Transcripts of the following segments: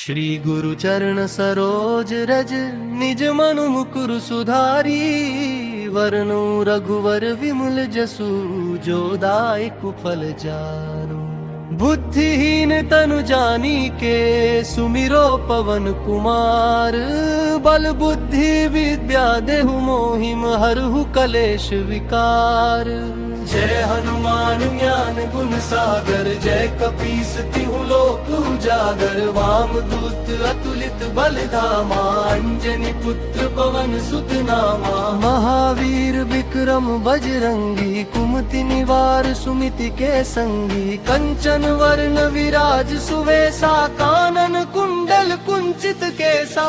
श्री गुरु चरण सरोज रज, निज मनु मुकुर सुधारी। वरनु रघुवर विमल जसु, जो दायक फल जानु। बुद्धिहीन तनु जानी के, सुमिरो पवन कुमार। बल बुद्धि विद्या देहु मोहि, हरहु कलेश विकार। जय हनुमान ज्ञान गुण सागर, जय कपीस तिहु लोक उजागर। वाम दूत अतुलित बल धामा, अंजनी पुत्र पवन सुत नामा। महावीर विक्रम बजरंगी, कुमति निवार सुमिति के संगी। कंचन वर्ण विराज सुवेसा, कानन कुंडल कुंचित केसा।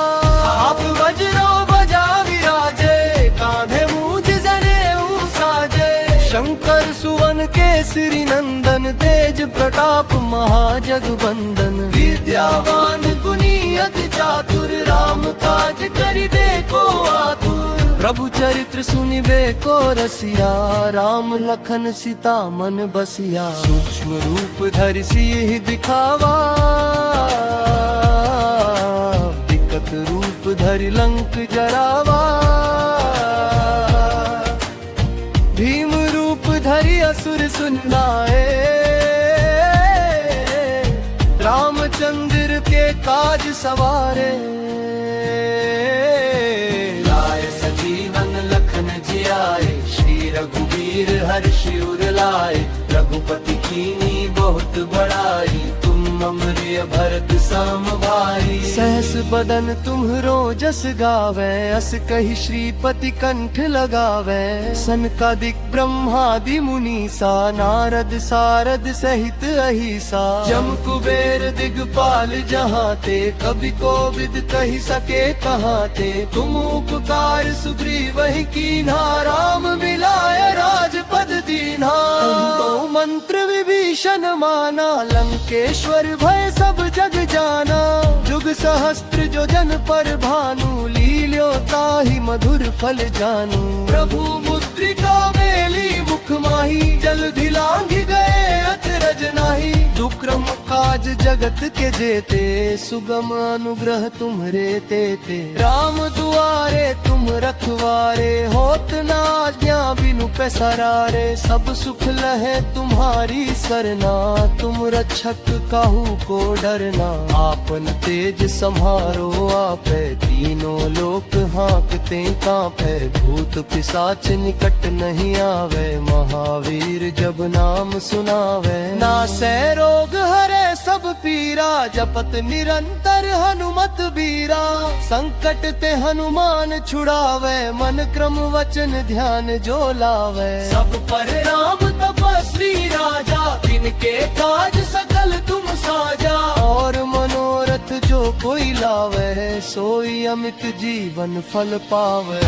आप वज्रो ध्वजा विराजे, कांधे मूज जनेऊ साजे। शंकर सुवन केसरी नंदन, तेज प्रताप महाजगवंदन। विद्यावान गुणी अति चातुर, राम काज करिबे को आतुर। प्रभु चरित्र सुनिबे को रसिया, राम लखन सीता मन बसिया। सूक्ष्म रूप धरि सियहि दिखावा, विकट रूप धरि लंक जरावा। भीम रूप धरि असुर सुनाए, रामचंद्र के काज सवारे। लाए सजीवन लखन जियाए, श्री रघुवीर हर्षि उर लाए। रघुपति कीनी बहुत बड़ाई, तुम अमरिय भरत सम भाई। सहस बदन तुम्हरो जस गावे, अस कहि श्रीपति कंठ लगावे। सनकादिक ब्रह्मादि मुनीसा, नारद सारद सहित अहिसा। जम कुबेर दिगपाल जहाते, कवि कोविद कहि सके कहाते। तुम उपकार सुग्रीवहि कीन्हा, राम मिलाय राजपद दीन्हा। मंत्र विभीषण माना, लंकेश्वर भय सब जग जाना। जुग सहस्त्र जो जन पर भानु, लील्यो ताहि मधुर फल जानू। प्रभु मुद्रिका मेली मुख माही, जलधि लांघि गए अचरज नाही। दुक्रम काज जगत के जेते, सुगम अनुग्रह तुम्हरे तेते। राम दुआरे तुम रखवारे, होत न आज्ञा बिनु पैसारे। सब सुख लहे तुम्हारी सरना, तुम रक्षक काहू को डरना। आपन तेज सम्हारो आपे, तीनों लोक हाँकते कांपे। भूत पिशाच निकट नहीं आवे, महावीर जब नाम सुनावे। नासै रोग हरे सब पीरा, जपत निरंतर हनुमत बीरा। संकट ते हनुमान छुड़ावे, मन क्रम वचन ध्यान जो लावे। सब पर राम तपस्वी राजा, तिनके काज सकल तुम साजा। और मनोरथ जो कोई लावे, सोई अमित जीवन फल पावे।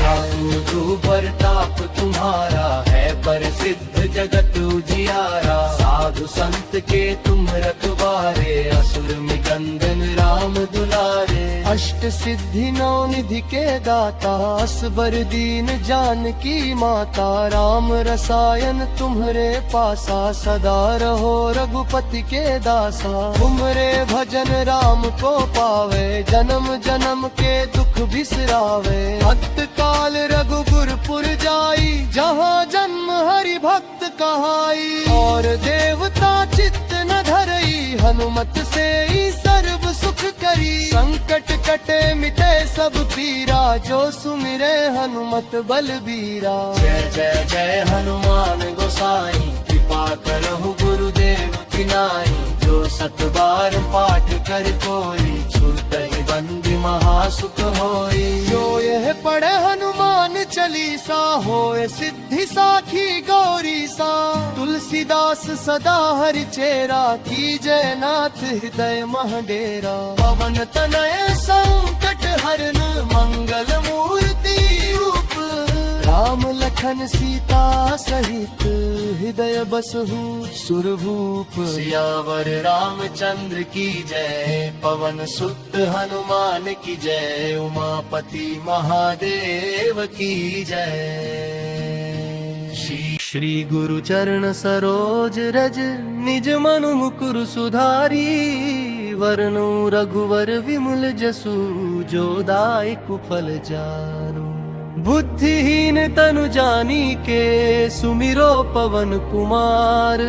तू प्रताप तुम्हारा है, प्रसिद्ध जगत उजियारा। साधु संत के तुम रखवारे, असुर निकंदन राम दुलारे। अष्ट सिद्धि नौ निधि के दाता, असबर दीन जानकी माता। राम रसायन तुम्हरे पासा, सदा रहो रघुपति के दासा। तुमरे भजन राम को पावे, जन्म जन्म के दुख बिसरावे। भक्त काल रघुपुर पुर जाई, जहाँ जन्म हरि भक्त कहाई। और देवता चित्त न धरई, हनुमत से ही सर्व सुख करी। संकट कटे मिटे सब पीरा, जो सुमिरे हनुमत बलबीरा। जय जय जय हनुमान गोसाई, कृपा करहु गुरुदेव की नाई। जो सत बार पाठ कर कोई, छूटहि बंदी महासुख होई। जो यह पढ़े हनुमान चालीसा, होए सिद्धि साखी गौरी सा। तुलसीदास सदा हरि चेरा, कीजय नाथ हृदय मह डेरा। पवन तनय संकट हरन, मंगल मूर्ति रूप। राम लखन सीता सहित, हृदय बसहु सुरभूप। सियावर रामचंद्र की जय, पवन सुत हनुमान की जय। उमापति महादेव की जय। श्री गुरु चरण सरोज रज, निज मनु मुकुर सुधारी। वरनु रघुवर विमल जसु जो दाय कुफल जानु। बुद्धिहीन तनु जानी के सुमिरो पवन कुमार,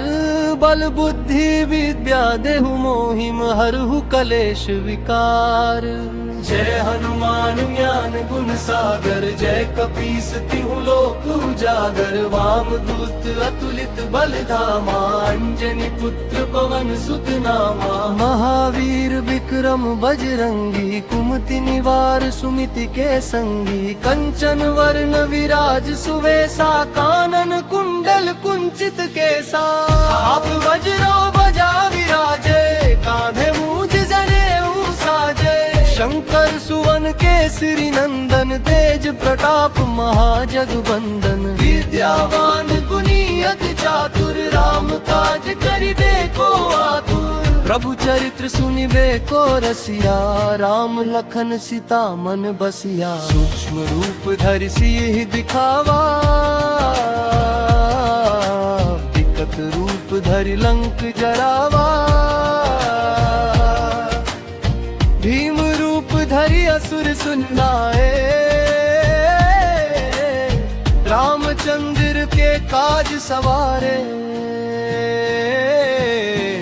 बल बुद्धि विद्या देहु मोहिम हरहु कलेश विकार। जय हनुमान ज्ञान गुण सागर, जय कपीस तिहु लोक उजागर। वाम दूत अतुलित बल धामा, अंजनी पुत्र पवन सुत नामा। महावीर विक्रम बजरंगी, कुमति निवार सुमिति के संगी। कंचन वर्ण विराज सुवेसा, कानन कुंडल कुंचित केसा। आप वज्रो बजा विराजे, कांधे मूज जनेऊ साजे। शंकर सुवन केसरी नंदन, तेज प्रताप महाजगबंदन। विद्यावान गुणी अति चातुर, राम काज करिबे को आतुर। प्रभु चरित्र सुनिबे को रसिया, राम लखन सीता मन बसिया। सूक्ष्म रूप धरि सियहि दिखावा, विकट रूप धरि लंक जरावा। भीम रूप धरि असुर सुनाए, रामचंद्र के काज सवारे।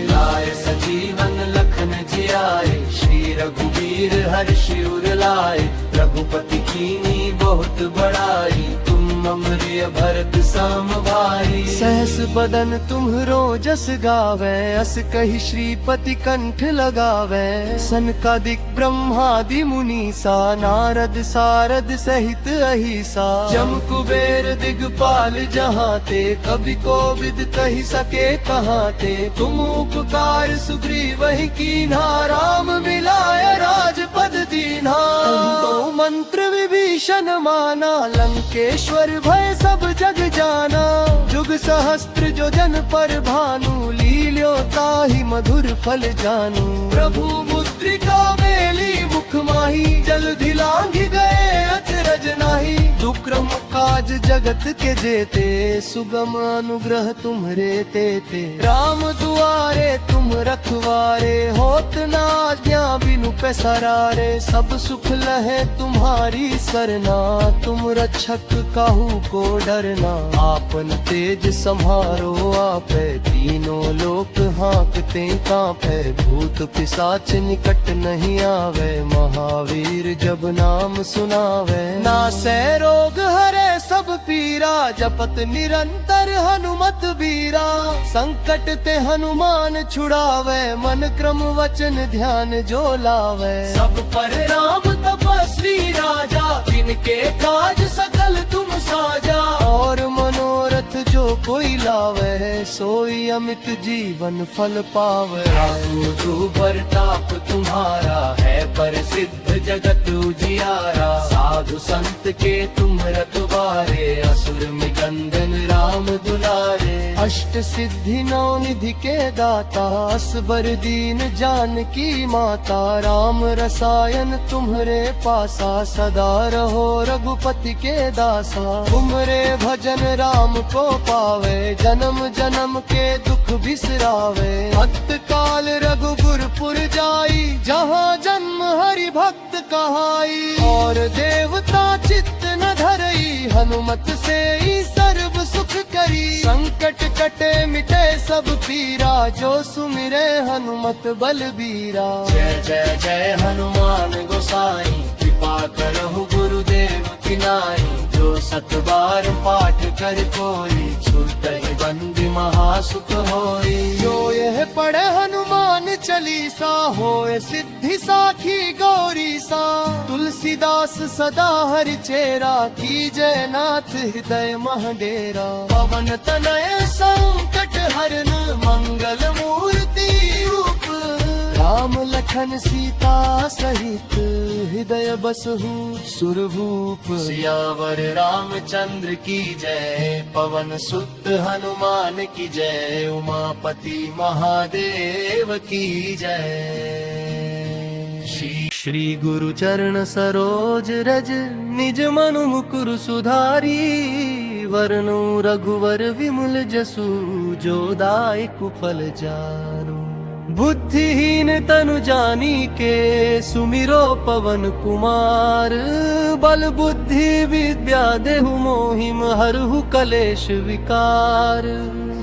लाए सजीवन लखन जियाए, श्री रघुवीर हर्षि उर लाए। रघुपति कीनी बहुत बड़ाई, तुम अमृय भरत सम भाई। सहस बदन तुम्हरो जस गावे, अस कहि श्रीपति कंठ लगावे। सनकादिक ब्रह्मादि मुनीसा, नारद सारद सहित अहिसा। जम कुबेर दिगपाल जहाते, कवि कोविद कहि सके कहाते। तुम उपकार सुग्रीवहि कीन्हा, राम मिलाय राजपद दीन्हा। तो मंत्र विभीषण माना, लंकेश्वर भय सब जग जाना। जुग सहस्त्र जो जन पर भानु, लील्यो ताहि मधुर फल जानू। प्रभु मुद्रिका मेली मुख माही, जलधि लांघि गए अचरज नाही। दुक्रम काज जगत के जेते, सुगम अनुग्रह तुम्हरे तेते। राम दुआरे तुम रखवारे, होत न आज्ञा बिनु पैसारे। सब सुख लहे तुम्हारी सरना, तुम रक्षक काहू को डरना। आपन तेज सम्हारो आपे, तीनों लोक हाँकते कांपे। भूत पिशाच निकट नहीं आवे, महावीर जब नाम सुनावे। नासै रोग हरे सब पीरा, जपत निरंतर हनुमत बीरा। संकट ते हनुमान छुड़ावे, मन क्रम वचन ध्यान जो लावे। सब पर राम तपस्वी राजा, तिनके काज सकल तुम साजा। और मनोरथ जो कोई लावे, सोई अमित जीवन फल पावे। राघु प्रताप तुम्हारा है, प्रसिद्ध जगत उजियारा। साधु संत के तुम रखवारे, असुर निकंदन राम दुलारे। अष्ट सिद्धि नौ निधि के दाता, असबर दीन जानकी माता। राम रसायन तुम्हरे पासा, सदा रहो रघुपति के दासा। तुमरे भजन राम को पावे, जन्म जन्म के दुख बिसरावे। भक्त काल रघुपुर जाई, जहाँ जन्म हरि भक्त कहाई। और देवता चित्त न धरई, हनुमत से ही सर्व सुख करी। संकट कटे मिटे सब पीरा, जो सुमिरे हनुमत बलबीरा। जय जय जय हनुमान गोसाई, कृपा करहु गुरुदेव की नाई। जो सत बार पाठ कर कोई, छूटहि बंदी महासुख होई। जो यह पढ़े हनुमान चालीसा, होए सिद्धि साखी गौरी सा। तुलसीदास सदा हरि चेरा, की जय नाथ हृदय महडेरा। पवन तनय संकट हरन, मंगल मूर्ति रूप। राम लखन सीता सहित, हृदय बसहु सुरभूप। सियावर रामचंद्र की जय, पवन सुत हनुमान की जय। उमापति महादेव की जय। श्री गुरु चरण सरोज रज, निज मनु मुकुर सुधारी। वरनु रघुवर विमल जसु, जो दायकु फल जानु। बुद्धिहीन तनु जानी के सुमिरो पवन कुमार। बल बुद्धि विद्या देहु मोहिम हरहु कलेश विकार।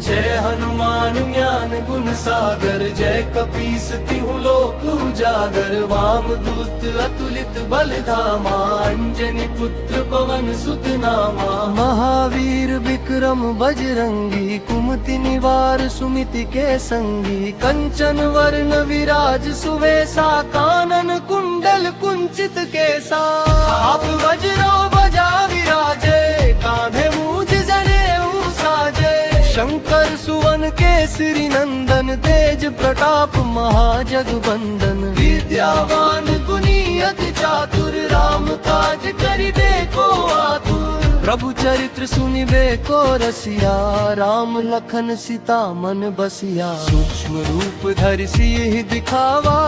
जय हनुमान ज्ञान गुण सागर, जय कपीस तिहु लोक उजागर। वाम दूत अतुलित बल धामा, अंजनी पुत्र पवन सुत नामा। महावीर विक्रम बजरंगी, कुमति निवार सुमिति के संगी। कंचन वर्ण विराज सुवेसा, कानन कुंडल कुंचित केसा। आप वज्रो बजा विराजे, कांधे मूज जनेऊ साजे। शंकर सुवन केसरी नंदन, तेज प्रताप महाजगबंदन। विद्यावान गुणी अति चातुर, राम काज करिबे को आतुर। प्रभु चरित्र सुनिबे को रसिया, राम लखन सीता मन बसिया। सूक्ष्म रूप धरि सियहि दिखावा,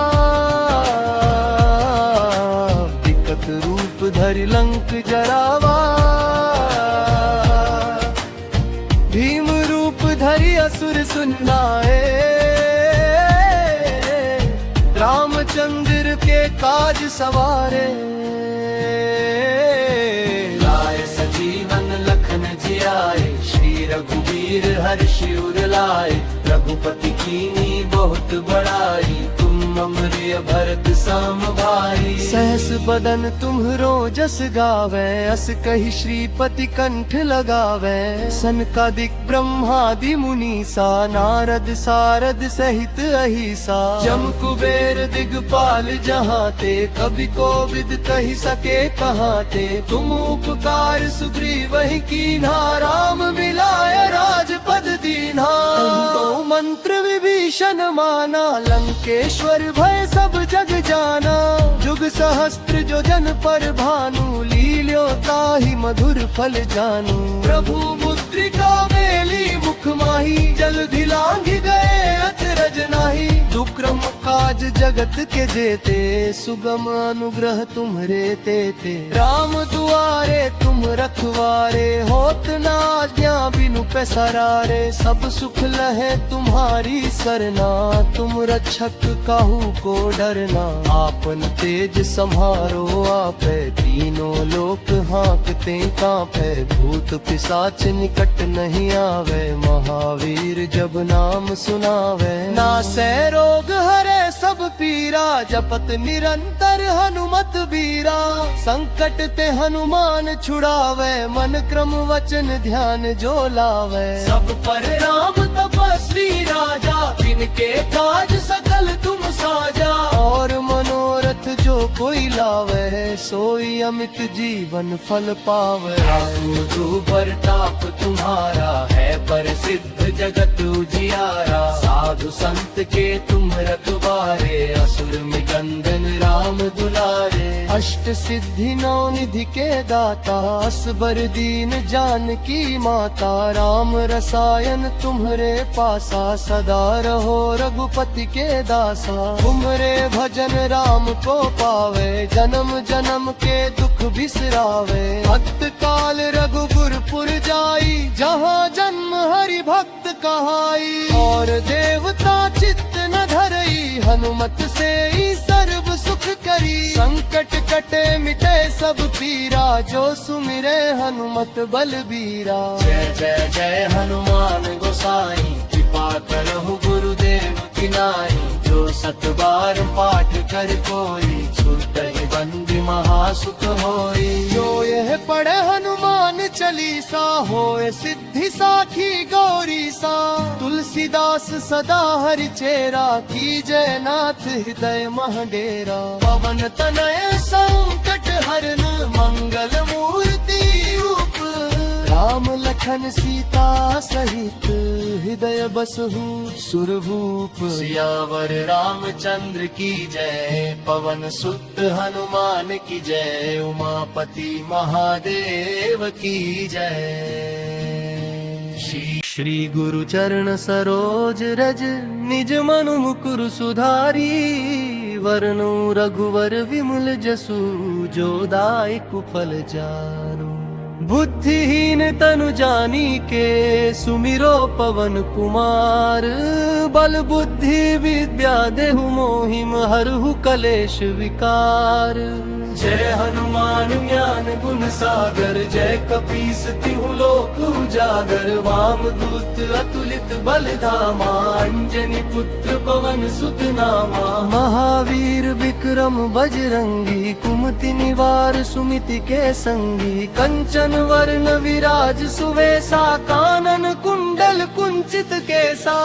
विकट रूप धरि लंक जरावा। भीम रूप धरि असुर सुनाए, रामचंद्र के काज सवारे। लाए सजीवन लखन जियाए, श्री रघुवीर हर्षि उर लाए। रघुपति कीनी बहुत बड़ाई, तुम अमृय भरत सम भाई। सहस बदन तुम्हरो जस गावे, अस कहि श्रीपति कंठ लगावे। सनकादिक ब्रह्मादि मुनीसा, नारद सारद सहित अहिसा। जम कुबेर दिगपाल जहाते, कवि कोविद कहि सके कहाते। तुम उपकार सुग्रीवहि कीन्हा, राम मिलाय राजपद दीन्हा। तो मंत्र विभीषण माना, लंकेश्वर भय सब जग जाना। जुग सहस्त्र जो जन पर भानु, लील्यो ताहि मधुर फल जानू। प्रभु मुद्रिका मेली मुख माही, जलधि लांघि गए अचरज नाही। दुक्रम काज जगत के जेते, सुगम अनुग्रह तुम्हरे तेते। राम दुआरे तुम रखवारे, होत न आज्ञा बिनु पैसारे। सब सुख लहे तुम्हारी सरना, तुम रक्षक काहू को डरना। आपन तेज सम्हारो आपे, तीनों लोक हाँकते कांपे। भूत पिशाच निकट नहीं आवे, महावीर जब नाम सुनावे। नासै रोग हरे सब पीरा, जपत निरंतर हनुमत बीरा। संकट ते हनुमान छुड़ावे, मन क्रम वचन ध्यान जो लावे। सब पर राम तपस्वी राजा, तिनके काज सकल तुम साजा। और मनोरथ जो कोई लावे, सोई अमित जीवन फल पावे। राम प्रताप तुम्हारा है, प्रसिद्ध जगत उजियारा। साधु संत के तुम रखवारे, असुर निकंदन राम दुलारे। अष्ट सिद्धि नौ निधि के दाता, असबर दीन जानकी माता। राम रसायन तुम्हरे पासा, सदा रहो रघुपति के दासा। तुम्हरे भजन राम को पावे, जन्म जन्म के दुख बिसरावे। भक्त काल रघुपुर जाई, जहाँ जन्म हरि भक्त कहाई। और देवता चित्त न धरई, हनुमत से ही सर्व सुख करी। संकट कटे मिटे सब पीरा, जो सुमिरे हनुमत बलबीरा। जय जय जय हनुमान गोसाई, कृपा करहु गुरुदेव की नाई। जो सत बार पाठ कर कोई, छूटहि बंदी महासुख होई। जो यह पढ़े हनुमान चालीसा, होए सिद्धि साखी गौरी सा। तुलसीदास सदा हरि चेरा, कीजय नाथ हृदय मह डेरा। पवन तनय संकट हरन, मंगल मूर्ति रूप। राम लखन सीता सहित, हृदय बसहु सुरभूप। सियावर रामचंद्र की जय, पवन सुत हनुमान की जय। उमापति महादेव की जय। श्री गुरु चरण सरोज रज, निज मनु मुकुर सुधारी। वरनु रघुवर विमल जसु, जो दायक फल जानु। बुद्धिहीन तनु जानी के सुमिरो पवन कुमार। बल बुद्धि विद्या देहु मोहिम हरहु कलेश विकार। जय हनुमान ज्ञान गुण सागर, जय कपीस तिहु लोक उजागर। वाम दूत अतुलित बल धामा, अंजनी पुत्र पवन सुत नामा। महावीर विक्रम बजरंगी, कुमति निवार सुमिति के संगी। कंचन वर्ण विराज सुवेसा, कानन कुंडल कुंचित केसा।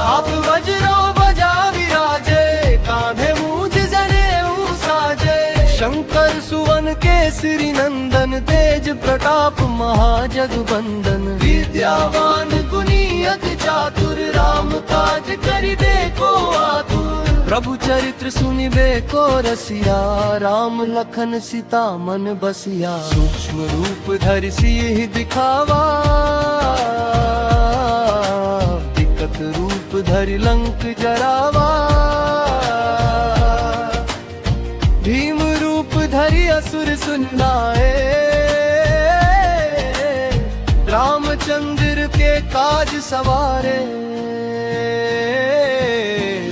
आप वज्रो बजा विराजे, कांधे मूज जनेऊ साजे। शंकर सुवन केसरी नंदन, तेज प्रताप महाजगबंदन। विद्यावान गुणी अति चातुर, राम काज करिबे को आतुर। प्रभु चरित्र सुनिबे को रसिया, राम लखन सीता मन बसिया। सूक्ष्म रूप धरि सियहि दिखावा, विकट रूप धरि लंक जरावा। भीम रूप धरि असुर सुनाए, रामचंद्र के काज सवारे।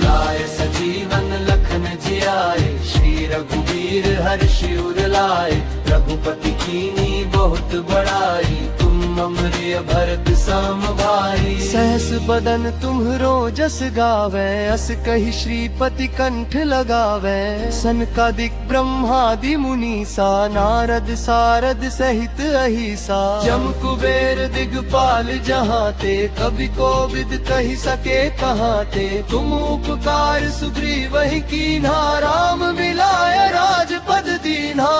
लाए सजीवन लखन जियाए, श्री रघुवीर हर्षि उर लाए। रघुपति कीनी बहुत बड़ाई, तुम अमरिय भरत सम भाई। सहस बदन तुम्हरो जस गावे, अस कहि श्रीपति कंठ लगावे। सनकादिक ब्रह्मादि मुनीसा, नारद सारद सहित अहिसा। जम कुबेर दिगपाल जहाते, कवि कोविद कहि सके कहाते। तुम उपकार सुग्रीवहि कीन्हा, राम मिलाय राजपद दीन्हा।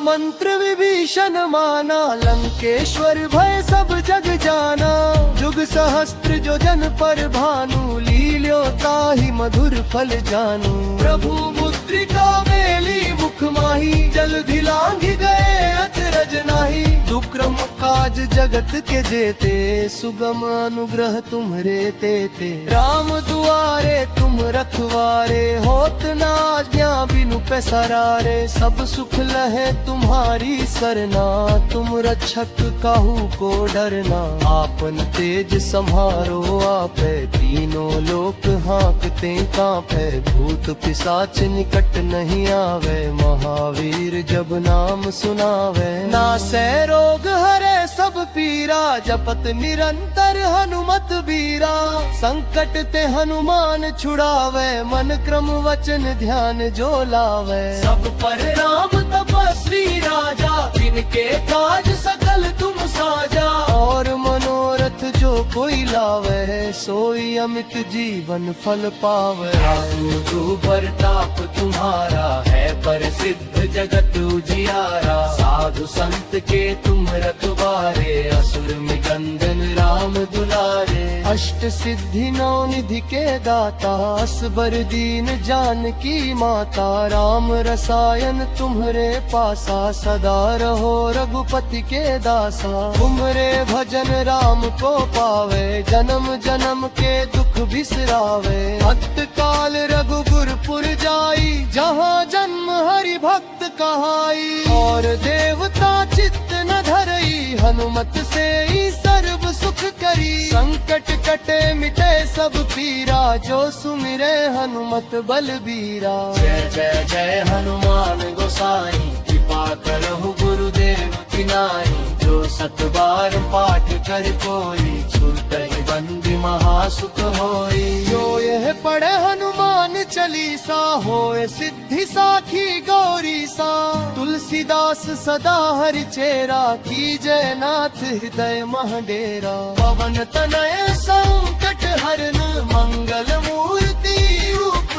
मंत्र विभीषण माना, लंकेश्वर भय सब जग जाना। जुग सहस्त्र जो जन पर भानु, लील्यो ताहि मधुर फल जानू। प्रभु मुद्रिका मेली मुख माही, जलधि लांघि गए अचरज नाही। दुक्रम काज जगत के जेते, सुगम अनुग्रह तुम्हरे तेते। राम दुआरे तुम रखवारे, होत न आज्ञा बिनु पैसरारे। सब सुख लहे तुम्हारी सरना, तुम रक्षक काहू को डरना। आपन तेज सम्हारो आपे, तीनों लोक हाँकते कांपे। भूत पिशाच निकट नहीं आवे, महावीर जब नाम सुनावे। नासै रोग हरे सब पीरा, जपत निरंतर हनुमत बीरा। संकट ते हनुमान छुड़ावे, मन क्रम वचन ध्यान जो लावे। सब पर राम तपस्वी राजा, जिनके काज सकल तुम साजा। और मनोरथ जो कोई लावे, सोई अमित जीवन फल पावे। रामू प्रताप तुम्हारा है, प्रसिद्ध जगत उजियारा। साधु संत के तुम रखवारे, असुर निकंदन राम दुलारे। अष्ट सिद्धि नौ निधि के दाता, असबर दीन जानकी माता। राम रसायन तुम्हरे पासा, सदा रहो रघुपति के दासा। तुम्हरे भजन राम को पावे, जन्म जन्म के दुख बिसरावे। भक्त काल रघुपुर जाई, जहाँ जन्म हरि भक्त कहाई। और देवता चित्त न धरई, हनुमत से ही सर्व सुख करी। संकट कटे मिटे सब पीरा, जो सुमिरे हनुमत बलबीरा। जय जय जय हनुमान गोसाई, कृपा करहु गुरुदेव की नाई। जो सत बार पाठ कर कोई, छूटहि बंदी महासुख होई। जो यह पढ़े हनुमान चालीसा, होए सिद्धि साखी गौरी सा। तुलसीदास सदा हरि चेरा, कीजय नाथ हृदय मह डेरा। पवन तनय संकट हरन, मंगल मूर्ति रूप।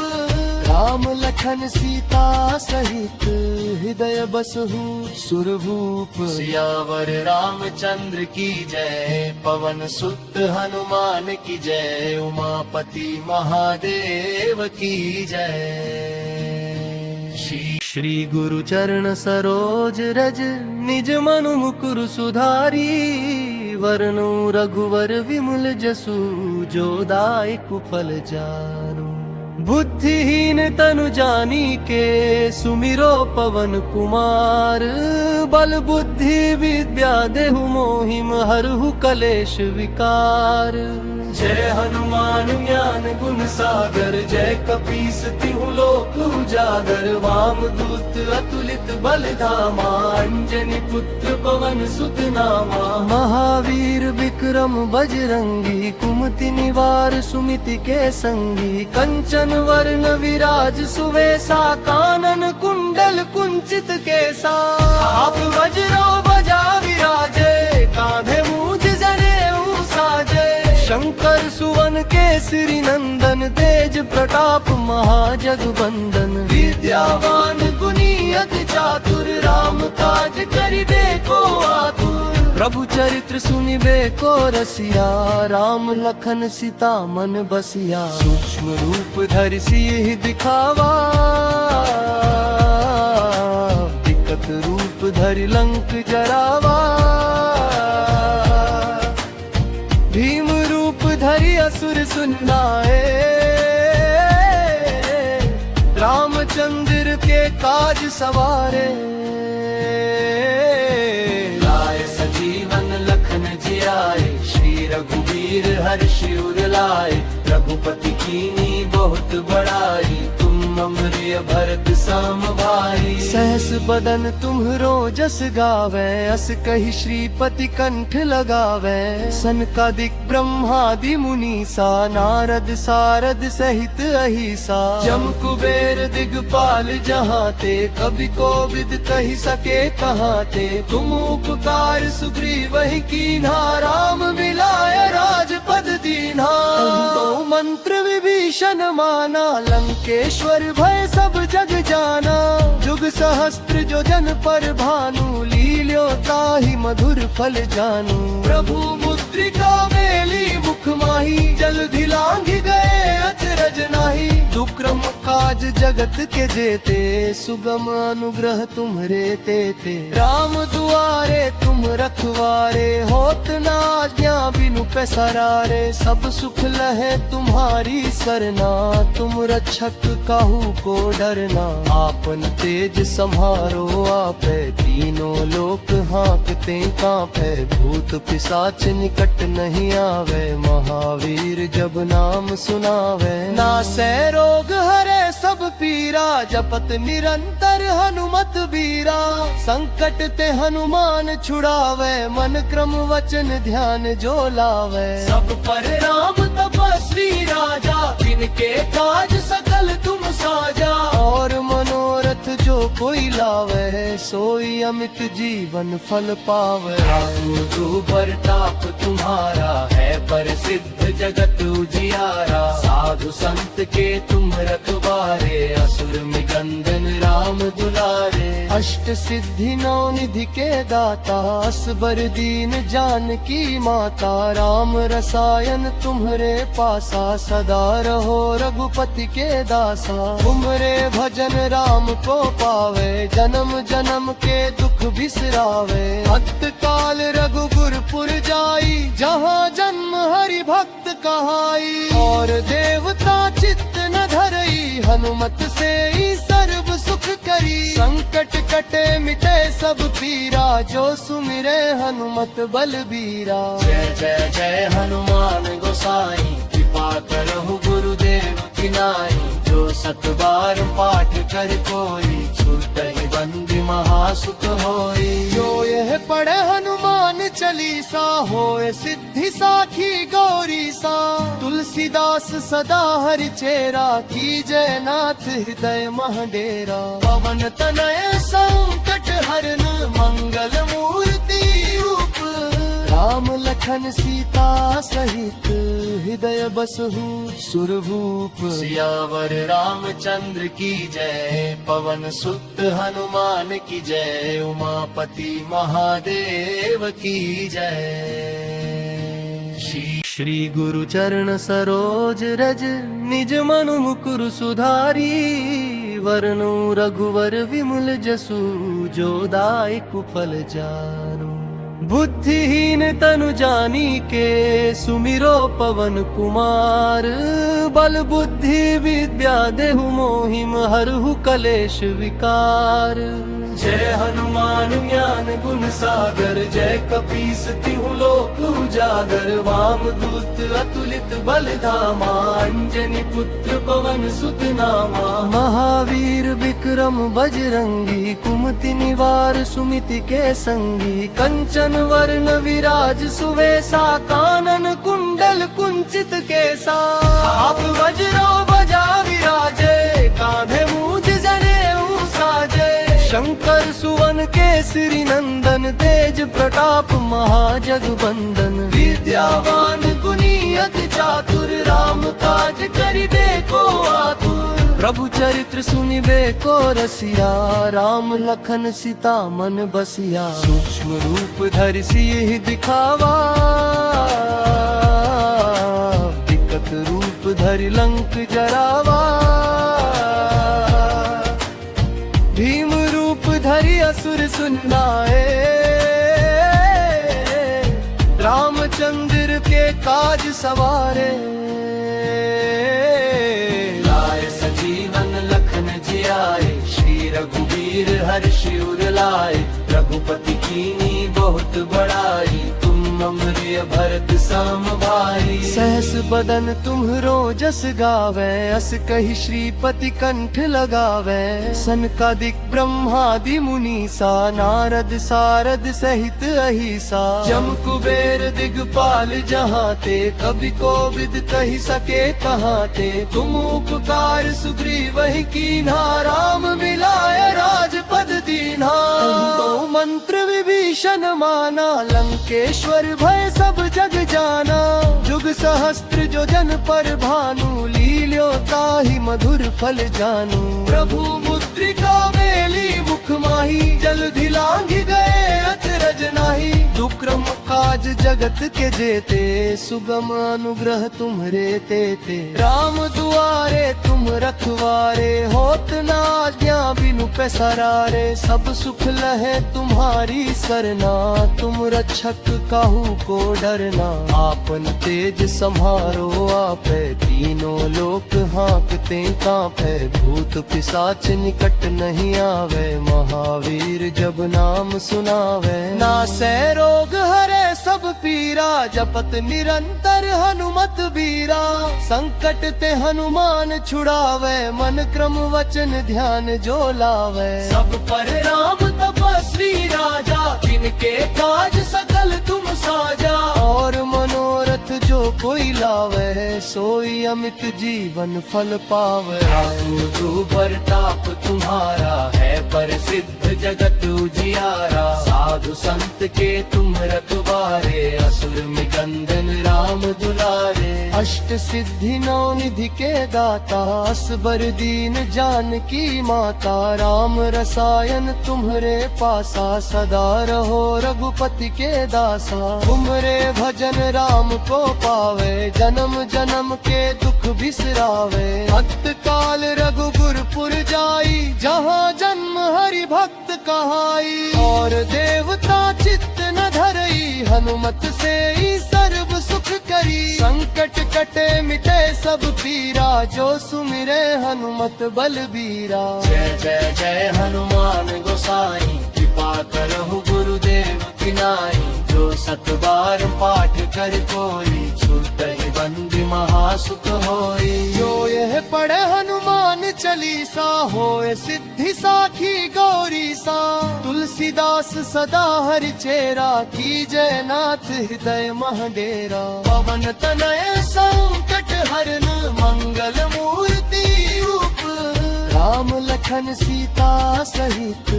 राम लखन सीता सहित, हृदय बसहु सुरभूप। सियावर रामचंद्र की जय, पवन सुत हनुमान की जय। उमापति महादेव की जय। श्री गुरु चरण सरोज रज, निज मनु मुकुर सुधारी। वरनु रघुवर विमल जसु, जो दायक फल जानु। बुद्धिहीन तनु जानी के सुमिरो पवन कुमार। बल बुद्धि विद्या देहु मोहिम हरहु कलेश विकार। जय हनुमान ज्ञान गुण सागर, जय कपीस तिहु लोक उजागर। वाम दूत अतुलित बल धामा, अंजनी पुत्र पवन सुत नामा। महावीर विक्रम बजरंगी, कुमति निवार सुमिति के संगी। कंचन वर्ण विराज सुवेसा, कानन कुंडल कुंचित केसा। आप वज्रो बजा विराजे, कांधे मूज जनेऊ साजे। शंकर सुवन केसरी नंदन, तेज प्रताप महाजगबंदन। विद्यावान गुणी अति चातुर, राम काज करिबे को आतुर। प्रभु चरित्र सुनिबे को रसिया, राम लखन सीता मन बसिया। सूक्ष्म रूप धरि सियहि दिखावा, विकट रूप धरि लंक जरावा। भीम रूप धरि असुर सुनाए, रामचंद्र के काज सवारे। लाए सजीवन लखन जियाए, श्री रघुवीर हर्षि उर लाए। रघुपति कीनी बहुत बड़ाई, तुम अमृय भरत सम भाई। सहस बदन तुम्हरो जस गावे, अस कहि श्रीपति कंठ लगावे। सनकादिक ब्रह्मादि मुनीसा, नारद सारद सहित अहिसा। जम कुबेर दिगपाल जहाते, कवि कोविद कहि सके कहाते। तुम उपकार सुग्रीवहि कीन्हा, राम मिलाय राजपद दीन्हा। तो मंत्र विभीषण माना, लंकेश्वर भय सब जग जाना। जुग सहस्त्र जो जन पर भानु, लील्यो ताहि मधुर फल जानू। प्रभु मुद्रिका मेली मुख माही, जलधि लांघि गए अचरज नाही। दुक्रम काज जगत के जेते, सुगम अनुग्रह तुम्हरे तेते। राम दुआरे तुम रखवारे, होत न आज्ञा बिनु पैसरारे। सब सुख लहे तुम्हारी सरना, तुम रक्षक काहू को डरना। आपन तेज सम्हारो आपे, तीनों लोक हाँकते कांपे। भूत पिशाच निकट नहीं आवे, महावीर जब नाम सुनावे। नासै रोग हरे सब पीरा, जपत निरंतर हनुमत बीरा। संकट ते हनुमान छुड़ावे, मन क्रम वचन ध्यान जो लावे। सब पर राम तपस्वी राजा, तिनके काज सकल तुम साजा। और मनोरथ जो कोई लावे, सोई अमित जीवन फल पावे। तू परताप तुम्हारा है, प्रसिद्ध जगत उजियारा। साधु संत के तुम रखवारे, असुर निकंदन राम दुलारे। अष्ट सिद्धि नौ निधि के दाता, असबर दीन जानकी माता। राम रसायन तुम्हरे पासा, सदा रहो रघुपति के दासा। तुमरे भजन राम को पावे, जन्म जन्म के दुख बिसरावे। भक्त काल रघुपुर जाई, जहाँ जन्म हरि भक्त कहाई। और देवता चित्त न धरई, हनुमत से ही सर्व सुख करी। संकट कटे मिटे सब पीरा, जो सुमिरे हनुमत बलबीरा। जय जय जय हनुमान गोसाई, कृपा करहु गुरुदेव की नाई। जो सत बार पाठ कर कोई, छूटहि बंदी महासुख होई। जो यह पढ़े हनुमान चालीसा, होए सिद्धि साखी गौरी सा। तुलसीदास सदा हरि चेरा, की जय नाथ हृदय महडेरा। पवन तनय संकट हरन, मंगल मूर्ति रूप। राम लखन सीता सहित, हृदय बसहु सुरभूप। सियावर रामचंद्र की जय, पवन सुत हनुमान की जय। उमापति महादेव की जय। श्री गुरु चरण सरोज रज, निज मनु मुकुर सुधारी। वरनु रघुवर विमल जसु, जो दायक फल जानू। बुद्धिहीन तनु जानी के सुमिरो पवन कुमार। बल बुद्धि विद्या देहु मोहिम हरहु कलेश विकार। जय हनुमान ज्ञान गुण सागर, जय कपीस तिहु लोक उजागर। वाम दूत अतुलित बल धामा, अंजनी पुत्र पवन सुत नामा। महावीर विक्रम बजरंगी, कुमति निवार सुमिति के संगी। कंचन वर्ण विराज सुवेसा, कानन कुंडल कुंचित केसा। आप वज्रो बजा विराजे, कांधे मूंज जनेऊ साजे। शंकर सुवन केसरी नंदन, तेज प्रताप महाजगबंदन। विद्यावान गुणी अति चातुर, राम काज करिबे को आतुर। प्रभु चरित्र सुनिबे को रसिया, राम लखन सीता मन बसिया। सूक्ष्म रूप धरि सियहि दिखावा, विकट रूप धरि लंक जरावा। भीम रूप धरि असुर सुनाए, रामचंद्र के काज सवारे। लाए सजीवन लखन जियाए, श्री रघुवीर हर्षि उर लाए। रघुपति कीनी बहुत बड़ाई, तुम अमृय भरत सम भाई। सहस बदन तुम्हरो जस गावे, अस कहि श्रीपति कंठ लगावे। सनकादिक ब्रह्मादि मुनीसा, नारद सारद सहित अहिसा। जम कुबेर दिगपाल जहाते, कवि कोविद कहि सके कहाते। तुम उपकार सुग्रीवहि कीन्हा, राम मिलाय राजपद दीन्हा। तो मंत्र विभीषण माना, लंकेश्वर भय सब जग जाना। जुग सहस्त्र जो जन पर भानु, लील्यो ताहि मधुर फल जानू। प्रभु मुद्रिका मेली मुख माही, जलधि लांघि गए अचरज नाही। दुक्रम काज जगत के जेते, सुगम अनुग्रह तुम्हरे तेते। राम दुआरे तुम रखवारे, होत न आज्ञा बिनु पैसारे। सब सुख लहे तुम्हारी सरना, तुम रक्षक काहू को डरना। आपन तेज सम्हारो आपे, तीनों लोक हाँकते कांपे। भूत पिशाच निकट नहीं आवे, महावीर जब नाम सुनावे। नासै रोग हरे सब पीरा, जपत निरंतर हनुमत बीरा। संकट ते हनुमान छुड़ावे, मन क्रम वचन ध्यान जो लावे। सब पर राम तपस्वी राजा, तिनके काज सकल तुम साजा। और मनोरथ जो कोई लावे, सोई अमित जीवन फल पावे। तू प्रताप तुम्हारा है, प्रसिद्ध जगत उजियारा। साधु संत के तुम रखवारे, असुर निकंदन राम दुलारे। अष्ट सिद्धि नौ निधि के दाता, असबर दीन जानकी माता। राम रसायन तुम्हरे पासा, सदा रहो रघुपति के दासा। तुम्हरे भजन राम को पावे, जन्म जन्म के दुख बिसरावे। भक्त काल रघुपुर जाई, जहाँ जन्म हरि भक्त कहाई। और देवता चित्त न धरई, हनुमत से ही सर्व सुख करी। संकट कटे मिटे सब पीरा, जो सुमिरे हनुमत बलबीरा। जय जय जय हनुमान गोसाई, कृपा करहु गुरुदेव की नाई। जो सत बार पाठ कर कोई, छूटहि बंदी महासुख होई। जो यह पढ़े हनुमान चालीसा, होए सिद्धि साखी गौरी सा। तुलसीदास सदा हरि चेरा, कीजय नाथ हृदय महडेरा। पवन तनय संकट हरन, मंगल मूर्ति रूप। राम लखन सीता सहित,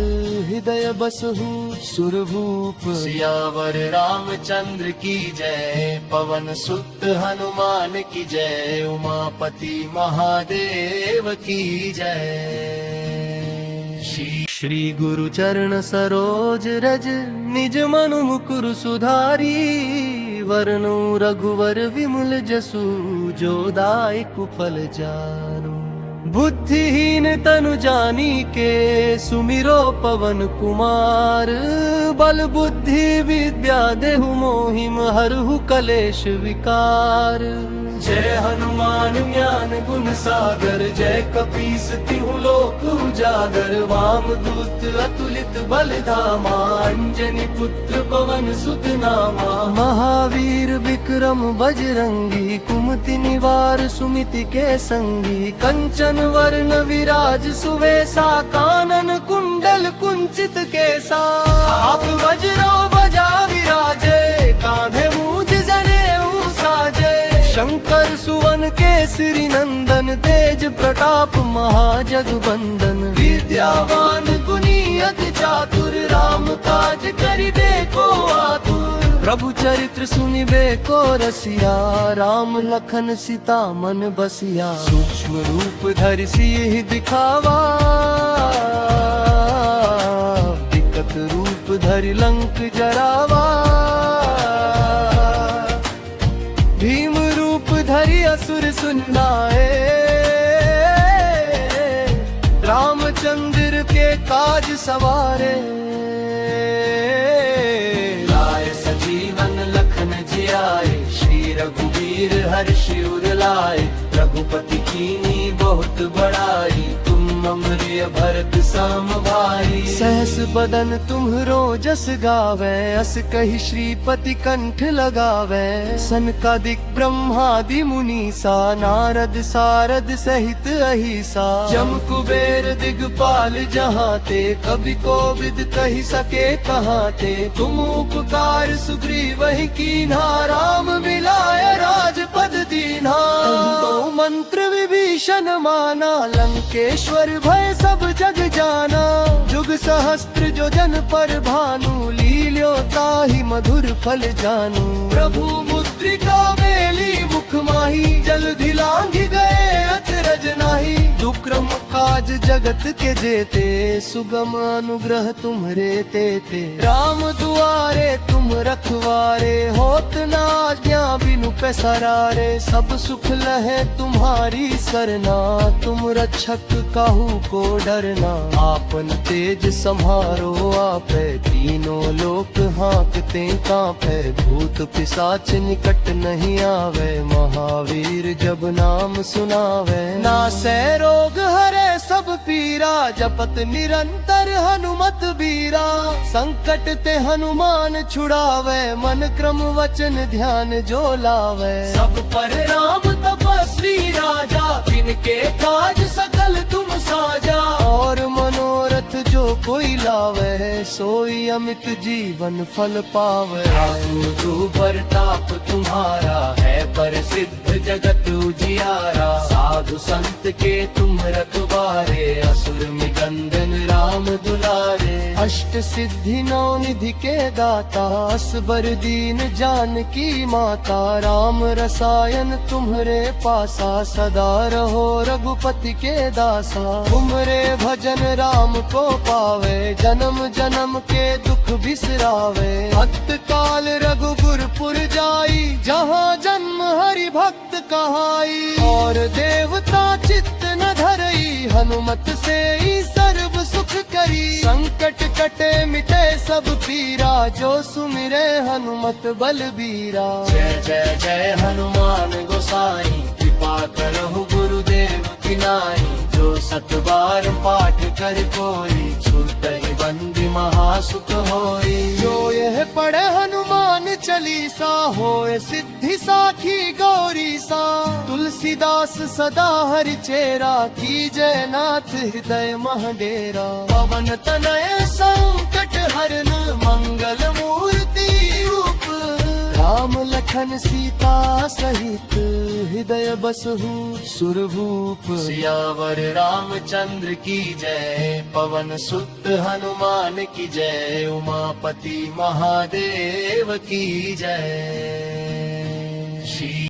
हृदय बसहु सुरभूप। सियावर रामचंद्र की जय, पवन सुत हनुमान की जय। उमापति महादेव की जय। श्री गुरु चरण सरोज रज, निज मनु मुकुर सुधारी। वरनु रघुवर विमल जसु, जो दायक फल जानू। बुद्धिहीन तनु जानी के सुमिरो पवन कुमार, बल बुद्धि विद्या देहु मोहिम हरहु कलेश विकार। जय हनुमान ज्ञान गुण सागर, जय कपीस तिहु लोक उजागर। वाम दूत अतुलित बल धामा, अंजनी पुत्र पवन सुत नामा। महावीर विक्रम बजरंगी, कुमति निवार सुमिति के संगी। कंचन वर्ण विराज सुवेसा, कानन कुंडल कुंचित केसा। आप वज्रो बजा विराजे, कांधे मूज जनेऊ साजे। शंकर सुवन केसरी नंदन, तेज प्रताप महाजगबंदन। विद्यावान गुणी अति चातुर, राम काज करिबे को आतुर। प्रभु चरित्र सुनिबे को रसिया, राम लखन सीता मन बसिया। सूक्ष्म रूप धरि सियहि दिखावा, विकट रूप धरि लंक जरावा। भीम रूप धरि असुर सुनाए, रामचंद्र के काज सवारे। लाए सजीवन लखन जियाए, श्री रघुवीर हर्षि उर लाए। रघुपति कीनी बहुत बड़ाई, तुम अमरिय भरत सम भाई। सहस बदन तुम्हरो जस गावे, अस कहि श्रीपति कंठ लगावे। सनकादिक ब्रह्मादि मुनीसा, नारद सारद सहित अहिसा। जम कुबेर दिगपाल जहाते, कवि कोविद कहि सके कहाते। तुम उपकार सुग्रीवहि कीन्हा, राम मिलाय राजपद दीन्हा। मंत्र विभीषण माना, लंकेश्वर भय सब जग जाना। जुग सहस्त्र जो जन पर भानु, लील्यो ताहि मधुर फल जानू। प्रभु मुद्रिका मेली मुख माही, जलधि लांघि गए अचरज नाहि। दुक्रम काज जगत के जेते, सुगम अनुग्रह तुम्हरे तेते। राम दुआरे तुम रखवारे, होत न आज्ञा बिनु पैसारे। सब सुख लहे तुम्हारी सरना, तुम रक्षक काहू को डरना। आपन तेज सम्हारो आपे, तीनों लोक हाँकते कांपे। भूत पिशाच निकट नहीं आवे, महावीर जब नाम सुनावे। नासै रोग हरे सब पीरा, जपत निरंतर हनुमत बीरा। संकट ते हनुमान छुड़ावे, मन क्रम वचन ध्यान जो लावे। सब पर राम तपस्वी राजा, जिनके काज सकल तुम साजा। और मनोरथ जो कोई लावे, सोई अमित जीवन फल पावे। तू प्रताप तुम्हारा है, प्रसिद्ध जगत उजियारा। साधु संत के तुम रखवारे, असुर निकंदन राम दुलारे। अष्ट सिद्धि नौ निधि के दाता, असबर दीन जानकी माता। राम रसायन तुम्हरे पासा, सदा रहो रघुपति के दासा। तुम्हरे भजन राम को पावे, जन्म जन्म के दुख बिसरावे। भक्त काल रघुपुर जाई, जहाँ जन्म हरि भक्त कहाई। और देवता चित्त न धरई, हनुमत से ही सर्व सुख करी। संकट कटे मिटे सब पीरा, जो सुमिरे हनुमत बलबीरा। जय जय जय हनुमान गोसाई, कृपा करहु गुरुदेव की नाई। जो सत बार पाठ कर कोई, छूटहि बंदी महासुख होई। जो यह पढ़े हनुमान चालीसा, होए सिद्धि साखी गौरी सा। तुलसीदास सदा हरि चेरा, कीजय नाथ हृदय महडेरा। पवन तनय संकट हरन, मंगल मूर्ति रूप। राम लखन सीता सहित, हृदय बसहु सुरभूप। सियावर रामचंद्र की जय, पवन सुत हनुमान की जय। उमापति महादेव की जय।